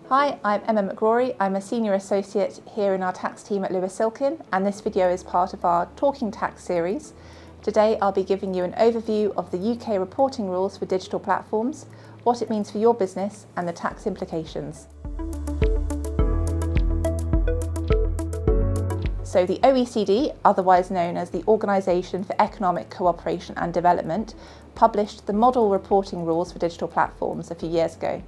Hi, I'm Emma McGrory. I'm a Senior Associate here in our tax team at Lewis Silkin, and this video is part of our Talking Tax series. Today I'll be giving you an overview of the UK reporting rules for digital platforms, what it means for your business and the tax implications. So the OECD, otherwise known as the Organisation for Economic Cooperation and Development, published the model reporting rules for digital platforms a few years ago.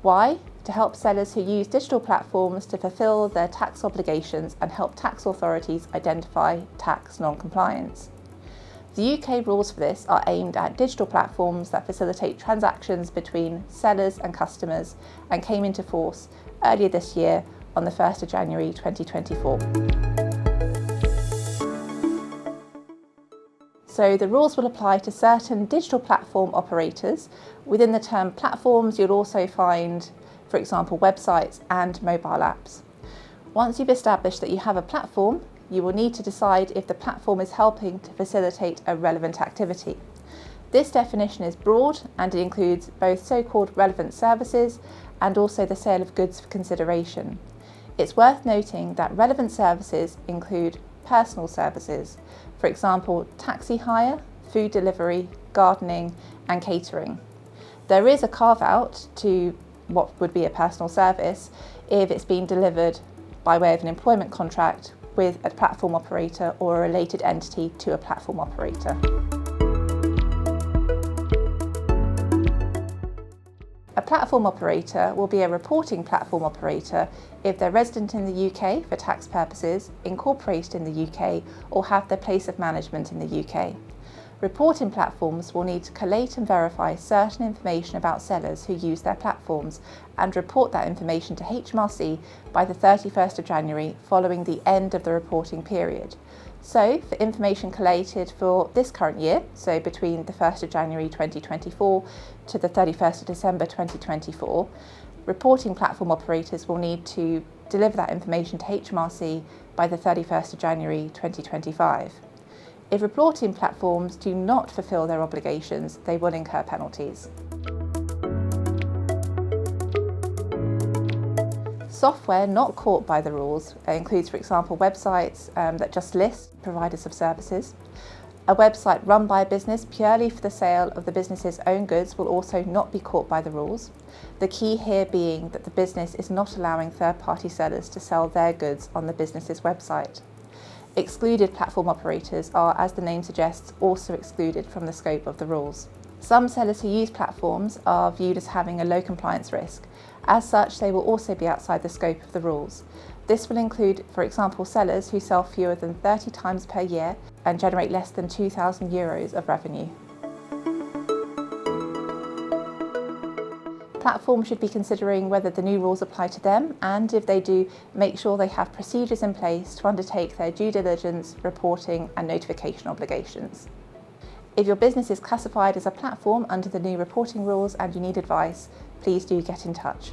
Why? To help sellers who use digital platforms to fulfil their tax obligations and help tax authorities identify tax non-compliance. The UK rules for this are aimed at digital platforms that facilitate transactions between sellers and customers and came into force earlier this year on the 1st of January 2024. So the rules will apply to certain digital platform operators. Within the term platforms, you'll also find, for example, websites and mobile apps. Once you've established that you have a platform, you will need to decide if the platform is helping to facilitate a relevant activity. This definition is broad and it includes both so-called relevant services and also the sale of goods for consideration. It's worth noting that relevant services include personal services, for example, taxi hire, food delivery, gardening and catering. There is a carve-out to what would be a personal service if it's been delivered by way of an employment contract with a platform operator or a related entity to a platform operator. A platform operator will be a reporting platform operator if they're resident in the UK for tax purposes, incorporated in the UK, or have their place of management in the UK. Reporting platforms will need to collate and verify certain information about sellers who use their platforms and report that information to HMRC by the 31st of January following the end of the reporting period. So, for information collated for this current year, so between the 1st of January 2024 to the 31st of December 2024, reporting platform operators will need to deliver that information to HMRC by the 31st of January 2025. If reporting platforms do not fulfil their obligations, they will incur penalties. Software not caught by the rules includes, for example, websites that just list providers of services. A website run by a business purely for the sale of the business's own goods will also not be caught by the rules. The key here being that the business is not allowing third-party sellers to sell their goods on the business's website. Excluded platform operators are, as the name suggests, also excluded from the scope of the rules. Some sellers who use platforms are viewed as having a low compliance risk. As such, they will also be outside the scope of the rules. This will include, for example, sellers who sell fewer than 30 times per year and generate less than €2,000 of revenue. Platforms should be considering whether the new rules apply to them, and if they do, make sure they have procedures in place to undertake their due diligence, reporting and notification obligations. If your business is classified as a platform under the new reporting rules and you need advice, please do get in touch.